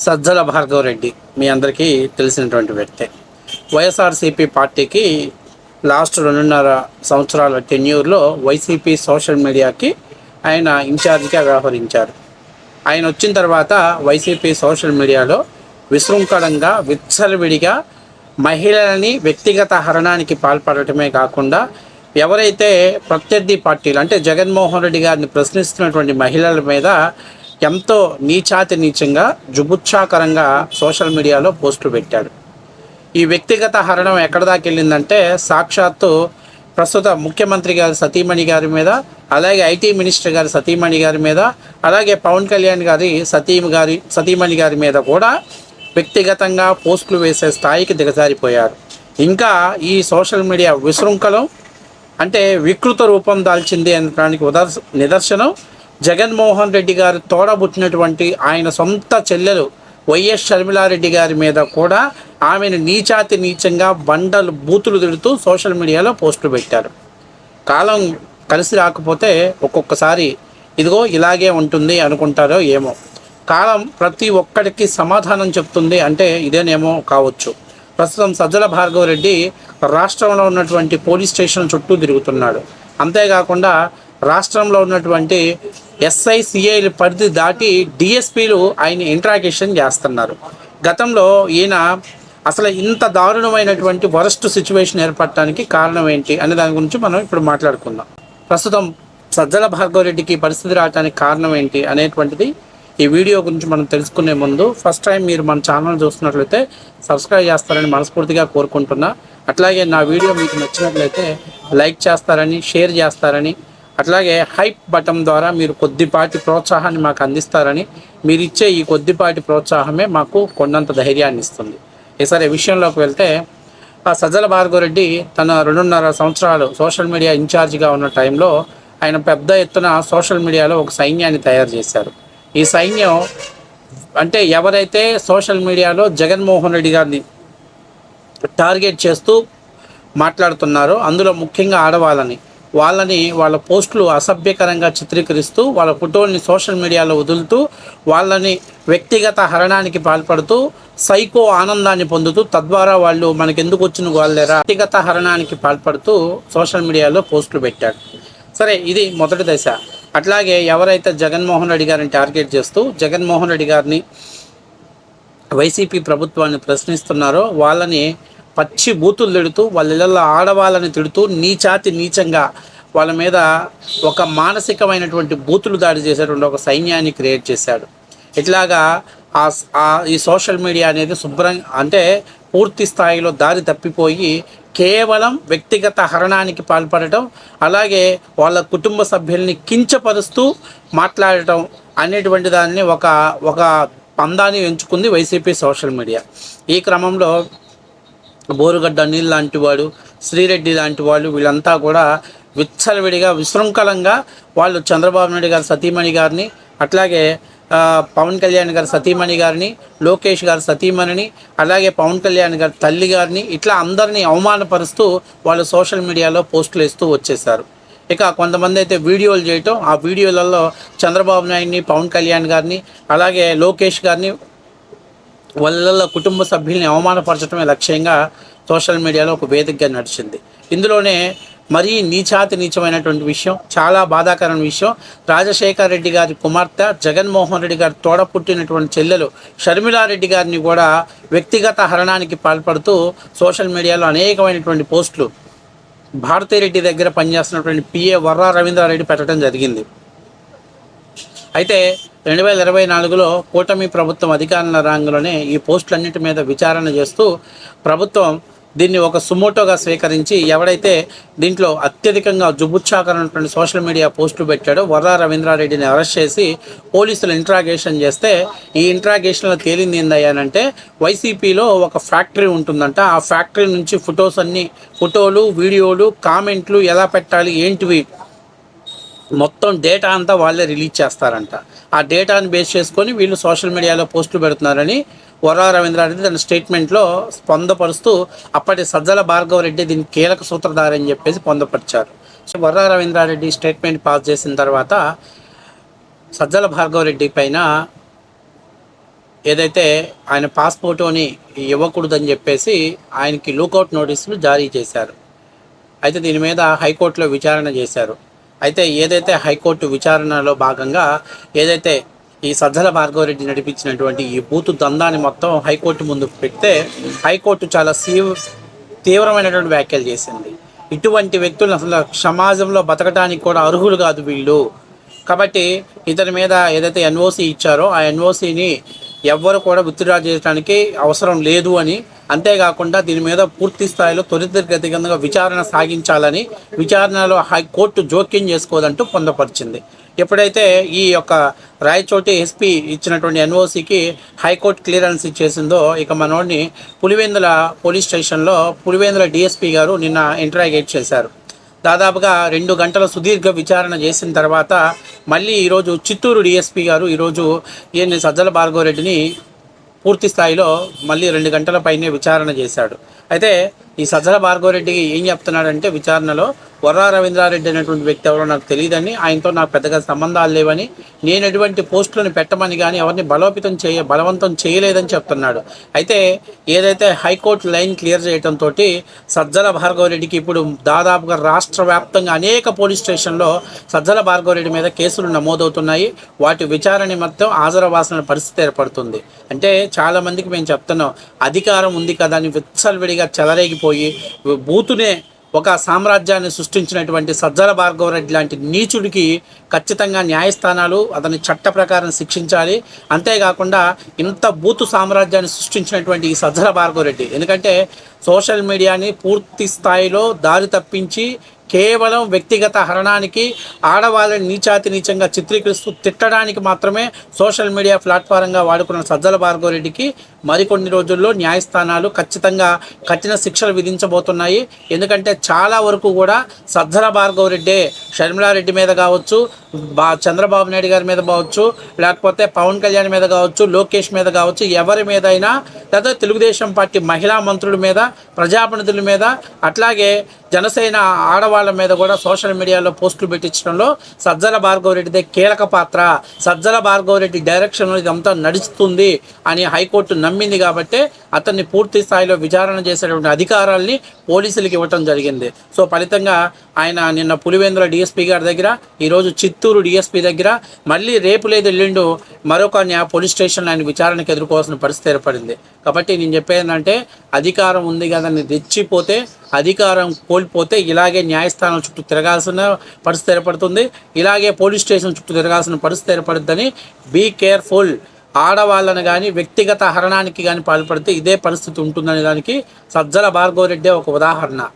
సజ్జల భార్గవరెడ్డి మీ అందరికీ తెలిసినటువంటి వ్యక్తే. వైఎస్ఆర్సీపీ పార్టీకి లాస్ట్ 2.5 సంవత్సరాల టెన్యూర్లో వైసీపీ సోషల్ మీడియాకి ఆయన ఇన్ఛార్జిగా వ్యవహరించారు. ఆయన వచ్చిన తర్వాత వైసీపీ సోషల్ మీడియాలో విశృంఖలంగా విచ్చలవిడిగా మహిళలని వ్యక్తిగత హరణానికి పాల్పడటమే కాకుండా ఎవరైతే ప్రత్యర్థి పార్టీలు అంటే జగన్మోహన్ రెడ్డి గారిని ప్రశ్నిస్తున్నటువంటి మహిళల మీద ఎంతో నీచంగా జుగుప్సాకరంగా సోషల్ మీడియాలో పోస్టులు పెట్టాడు. ఈ వ్యక్తిగత హరణం ఎక్కడ దాకా వెళ్ళిందంటే సాక్షాత్తు ప్రస్తుత ముఖ్యమంత్రి గారి సతీమణి గారి మీద, అలాగే ఐటీ మినిస్టర్ గారి సతీమణి గారి మీద, అలాగే పవన్ కళ్యాణ్ గారి సతీమణి గారి మీద కూడా వ్యక్తిగతంగా పోస్టులు వేసే స్థాయికి దిగజారిపోయారు. ఇంకా ఈ సోషల్ మీడియా విశృంఖలం అంటే వికృత రూపం దాల్చింది అనడానికి నిదర్శనం జగన్మోహన్ రెడ్డి గారు తోడబుట్టినటువంటి ఆయన సొంత చెల్లెలు వైఎస్ షర్మిలారెడ్డి గారి మీద కూడా ఆమెను నీచంగా బండలు బూతులు తిడుతూ సోషల్ మీడియాలో పోస్టులు పెట్టారు. కాలం కలిసి రాకపోతే ఒక్కొక్కసారి ఇదిగో ఇలాగే ఉంటుంది అనుకుంటారో ఏమో. కాలం ప్రతి ఒక్కడికి సమాధానం చెప్తుంది అంటే ఇదేనేమో కావచ్చు. ప్రస్తుతం సజ్జల భార్గవరెడ్డి రాష్ట్రంలో ఉన్నటువంటి పోలీస్ స్టేషన్ చుట్టూ తిరుగుతున్నాడు. అంతేకాకుండా రాష్ట్రంలో ఉన్నటువంటి ఎస్ఐ సిఐల పరిధి దాటి డిఎస్పీలు ఆయన ఇంట్రాగేషన్ చేస్తున్నారు. గతంలో ఈయన అసలు ఇంత దారుణమైనటువంటి వరస్ట్ సిచ్యువేషన్ ఏర్పడటానికి కారణం ఏంటి అనే దాని గురించి మనం ఇప్పుడు మాట్లాడుకుందాం. ప్రస్తుతం సజ్జల భార్గవరెడ్డికి పరిస్థితి రావడానికి కారణం ఏంటి అనేటువంటిది ఈ వీడియో గురించి మనం తెలుసుకునే ముందు ఫస్ట్ టైం మీరు మన ఛానల్ చూస్తున్నట్లయితే సబ్స్క్రైబ్ చేస్తారని మనస్ఫూర్తిగా కోరుకుంటున్నా. అట్లాగే నా వీడియో మీకు నచ్చినట్లయితే లైక్ చేస్తారని, షేర్ చేస్తారని, అట్లాగే హైప్ బటన్ ద్వారా మీరు కొద్దిపాటి ప్రోత్సాహాన్ని మాకు అందిస్తారని, మీరు ఇచ్చే ఈ కొద్దిపాటి ప్రోత్సాహమే మాకు కొండంత ధైర్యాన్ని ఇస్తుంది. ఈసారి విషయంలోకి వెళ్తే ఆ సజ్జల భార్గవరెడ్డి తన 2.5 సంవత్సరాలు సోషల్ మీడియా ఇన్ఛార్జిగా ఉన్న టైంలో ఆయన పెద్ద ఎత్తున సోషల్ మీడియాలో ఒక సైన్యాన్ని తయారు చేశారు. ఈ సైన్యం అంటే ఎవరైతే సోషల్ మీడియాలో జగన్మోహన్ రెడ్డి గారిని టార్గెట్ చేస్తూ మాట్లాడుతున్నారో అందులో ముఖ్యంగా ఆడవాళ్ళని వాళ్ళ పోస్టులు అసభ్యకరంగా చిత్రీకరిస్తూ వాళ్ళ ఫోటోల్ని సోషల్ మీడియాలో వదులుతూ వాళ్ళని వ్యక్తిగత హరణానికి పాల్పడుతూ సైకో ఆనందాన్ని పొందుతూ తద్వారా వాళ్ళు మనకెందుకు వచ్చిన వాళ్ళేరా వ్యక్తిగత హరణానికి పాల్పడుతూ సోషల్ మీడియాలో పోస్టులు పెట్టాడు. సరే, ఇది మొదటి దశ. అట్లాగే ఎవరైతే జగన్మోహన్ రెడ్డి గారిని టార్గెట్ చేస్తూ జగన్మోహన్ రెడ్డి గారిని వైసీపీ ప్రభుత్వాన్ని ప్రశ్నిస్తున్నారో వాళ్ళని పచ్చి బూతులు తిడుతూ వాళ్ళ ఇళ్ళల్లో ఆడవాళ్ళని తిడుతూ నీచంగా వాళ్ళ మీద ఒక మానసికమైనటువంటి బూతులు దాడి చేసేటువంటి ఒక సైన్యాన్ని క్రియేట్ చేశాడు. ఇట్లాగా ఈ సోషల్ మీడియా అనేది అంటే పూర్తి స్థాయిలో దారి తప్పిపోయి కేవలం వ్యక్తిగత హరణానికి పాల్పడటం, అలాగే వాళ్ళ కుటుంబ సభ్యుల్ని కించపరుస్తూ మాట్లాడటం అనేటువంటి దాన్ని ఒక పందాన్ని ఎంచుకుంది వైసీపీ సోషల్ మీడియా. ఈ క్రమంలో బోరుగడ్డ అనిల్ లాంటి వాడు, శ్రీరెడ్డి లాంటి వాళ్ళు వీళ్ళంతా కూడా విచ్చలవిడిగా విశృంఖలంగా వాళ్ళు చంద్రబాబు నాయుడు గారి సతీమణి గారిని, అట్లాగే పవన్ కళ్యాణ్ గారి సతీమణి గారిని, లోకేష్ గారి సతీమణిని, అలాగే పవన్ కళ్యాణ్ గారి తల్లి గారిని ఇట్లా అందరినీ అవమానపరుస్తూ వాళ్ళు సోషల్ మీడియాలో పోస్టులు వేస్తూ వచ్చేసారు. ఇక కొంతమంది అయితే వీడియోలు చేయటం, ఆ వీడియోలలో చంద్రబాబు నాయుడిని, పవన్ కళ్యాణ్ గారిని, అలాగే లోకేష్ గారిని వాళ్ళ కుటుంబ సభ్యుల్ని అవమానపరచడమే లక్ష్యంగా సోషల్ మీడియాలో ఒక వేదికగా నడిచింది. ఇందులోనే మరీ నీచమైనటువంటి విషయం, చాలా బాధాకరమైన విషయం, రాజశేఖర్ రెడ్డి గారి కుమార్తె జగన్మోహన్ రెడ్డి గారి తోడ పుట్టినటువంటి చెల్లెలు షర్మిలారెడ్డి గారిని కూడా వ్యక్తిగత హరణానికి పాల్పడుతూ సోషల్ మీడియాలో అనేకమైనటువంటి పోస్టులు భారతీరెడ్డి దగ్గర పనిచేస్తున్నటువంటి పిఏ వర్రా రవీంద్రారెడ్డి పెట్టడం జరిగింది. అయితే 2024లో కూటమి ప్రభుత్వం అధికారంలో రాగానే ఈ పోస్టులన్నింటి మీద విచారణ చేస్తూ ప్రభుత్వం దీన్ని ఒక సుమోటోగా స్వీకరించి ఎవడైతే దీంట్లో అత్యధికంగా జుగుప్సాకరమైనటువంటి సోషల్ మీడియా పోస్టులు పెట్టాడో వర్రా రవీంద్రారెడ్డిని అరెస్ట్ చేసి పోలీసులు ఇంట్రాగేషన్ చేస్తే ఈ ఇంట్రాగేషన్లో తేలింది ఏందయ్యానంటే వైసీపీలో ఒక ఫ్యాక్టరీ ఉంటుందంట. ఆ ఫ్యాక్టరీ నుంచి ఫోటోలు, వీడియోలు, కామెంట్లు ఎలా పెట్టాలి ఏంటివి మొత్తం డేటా అంతా వాళ్ళే రిలీజ్ చేస్తారంట. ఆ డేటాను బేస్ చేసుకొని వీళ్ళు సోషల్ మీడియాలో పోస్టులు పెడుతున్నారని వర్రా రవీంద్రారెడ్డి తన స్టేట్మెంట్లో పొందపరుస్తూ అప్పటి సజ్జల భార్గవరెడ్డి దీనికి కీలక సూత్రధారి అని చెప్పేసి పొందపరిచారు. So Varra Ravindra Reddy statement pass చేసిన తర్వాత సజ్జల భార్గవరెడ్డి పైన ఏదైతే ఆయన పాస్పోర్టుని ఇవ్వకూడదని చెప్పేసి ఆయనకి లూకౌట్ నోటీసులు జారీ చేశారు. అయితే దీని మీద హైకోర్టులో విచారణ చేశారు. అయితే ఏదైతే హైకోర్టు విచారణలో భాగంగా ఏదైతే ఈ సజ్జల భార్గవరెడ్డి నడిపించినటువంటి ఈ బూతు దందాన్ని మొత్తం హైకోర్టు ముందుకు పెడితే హైకోర్టు చాలా తీవ్రమైనటువంటి వ్యాఖ్యలు చేసింది. ఇటువంటి వ్యక్తులు అసలు సమాజంలో బతకడానికి కూడా అర్హులు కాదు వీళ్ళు. కాబట్టి ఇతని మీద ఏదైతే ఎన్ఓసి ఇచ్చారో ఆ ఎన్ఓసిని ఎవ్వరు కూడా విత్డ్రా చేయడానికి అవసరం లేదు అని, అంతేకాకుండా దీని మీద పూర్తి స్థాయిలో త్వరితగతిగా విచారణ సాగించాలని విచారణలో హైకోర్టు జోక్యం చేసుకోదంటూ పొందపరిచింది. ఎప్పుడైతే ఈ యొక్క రాయచోటి ఎస్పీ ఇచ్చినటువంటి ఎన్ఓసికి హైకోర్టు క్లియరెన్స్ ఇచ్చేసిందో ఇక మనోడిని పులివెందుల పోలీస్ స్టేషన్లో పులివెందుల డిఎస్పీ గారు నిన్న ఇంటరాగేట్ చేశారు. దాదాపుగా 2 గంటల సుదీర్ఘ విచారణ చేసిన తర్వాత మళ్ళీ ఈరోజు చిత్తూరు డిఎస్పీ గారు ఈరోజు ఈయన సజ్జల భార్గవరెడ్డిని పూర్తి స్థాయిలో మళ్ళీ 2 గంటల పైనే విచారణ చేశాడు. అయితే ఈ సజ్జల భార్గవరెడ్డి ఏం చెప్తున్నాడంటే విచారణలో వర్రా రవీంద్రారెడ్డి అనేటువంటి వ్యక్తి ఎవరో నాకు తెలియదని, ఆయనతో నాకు పెద్దగా సంబంధాలు లేవని, నేను ఎటువంటి పోస్టులను పెట్టమని కానీ ఎవరిని బలవంతం చేయలేదని చెప్తున్నాడు. అయితే ఏదైతే హైకోర్టు లైన్ క్లియర్ చేయడంతో సజ్జల భార్గవరెడ్డికి ఇప్పుడు దాదాపుగా రాష్ట్ర వ్యాప్తంగా అనేక పోలీస్ స్టేషన్లో సజ్జల భార్గవరెడ్డి మీద కేసులు నమోదవుతున్నాయి. వాటి విచారణ మొత్తం హాజరవాల్సిన పరిస్థితి ఏర్పడుతుంది. అంటే చాలామందికి మేము చెప్తున్నాం, అధికారం ఉంది కదా అని విచ్చలవిడిగా చెలరేగిపోయి బూతునే ఒక సామ్రాజ్యాన్ని సృష్టించినటువంటి సజ్జల భార్గవరెడ్డి లాంటి నీచుడికి ఖచ్చితంగా న్యాయస్థానాలు అతని చట్ట ప్రకారం శిక్షించాలి. అంతేకాకుండా ఇంత బూతు సామ్రాజ్యాన్ని సృష్టించినటువంటి ఈ సజ్జల భార్గవరెడ్డి, ఎందుకంటే సోషల్ మీడియాని పూర్తి స్థాయిలో దారి తప్పించి కేవలం వ్యక్తిగత హరణానికి, ఆడవాళ్ళని నీచంగా చిత్రీకరిస్తూ తిట్టడానికి మాత్రమే సోషల్ మీడియా ప్లాట్ఫారంగా వాడుకున్న సజ్జల భార్గవరెడ్డికి మరికొన్ని రోజుల్లో న్యాయస్థానాలు ఖచ్చితంగా కఠిన శిక్షలు విధించబోతున్నాయి. ఎందుకంటే చాలా వరకు కూడా సజ్జల భార్గవరెడ్డే షర్మిలారెడ్డి మీద కావచ్చు, చంద్రబాబు నాయుడు గారి మీద కావచ్చు, లేకపోతే పవన్ కళ్యాణ్ మీద కావచ్చు, లోకేష్ మీద కావచ్చు, ఎవరి మీద అయినా, లేదా తెలుగుదేశం పార్టీ మహిళా మంత్రుల మీద, ప్రజాప్రతినిధుల మీద, అట్లాగే జనసేన ఆడవాళ్ళ మీద కూడా సోషల్ మీడియాలో పోస్టులు పెట్టించడంలో సజ్జల భార్గవరెడ్డిదే కీలక పాత్ర. సజ్జల భార్గవరెడ్డి డైరెక్షన్లో ఇదంతా నడుస్తుంది అని హైకోర్టు నమ్మింది కాబట్టి అతన్ని పూర్తి స్థాయిలో విచారణ చేసేటువంటి అధికారాల్ని పోలీసులకు ఇవ్వటం జరిగింది. సో ఫలితంగా ఆయన నిన్న పులివెందుల డిఎస్పీ గారి దగ్గర, ఈరోజు చిత్తూరు డిఎస్పీ దగ్గర, మళ్ళీ రేపు లేదు ఎల్లుండు మరొక పోలీస్ స్టేషన్లో ఆయన విచారణకు ఎదుర్కోవాల్సిన పరిస్థితి ఏర్పడింది. కాబట్టి నేను చెప్పేది ఏంటంటే, అధికారం ఉంది కదని రెచ్చిపోతే, అధికారం కోల్పోతే ఇలాగే న్యాయస్థానం చుట్టూ తిరగాల్సిన పరిస్థితి ఏర్పడుతుంది, ఇలాగే పోలీస్ స్టేషన్ చుట్టూ తిరగాల్సిన పరిస్థితి ఏర్పడుతుందని బీ కేర్ఫుల్. ఆడవాళ్ళని కానీ వ్యక్తిగత హరణానికి కానీ పాల్పడితే ఇదే పరిస్థితి ఉంటుందనే దానికి సజ్జల భార్గవరెడ్డి ఒక ఉదాహరణ.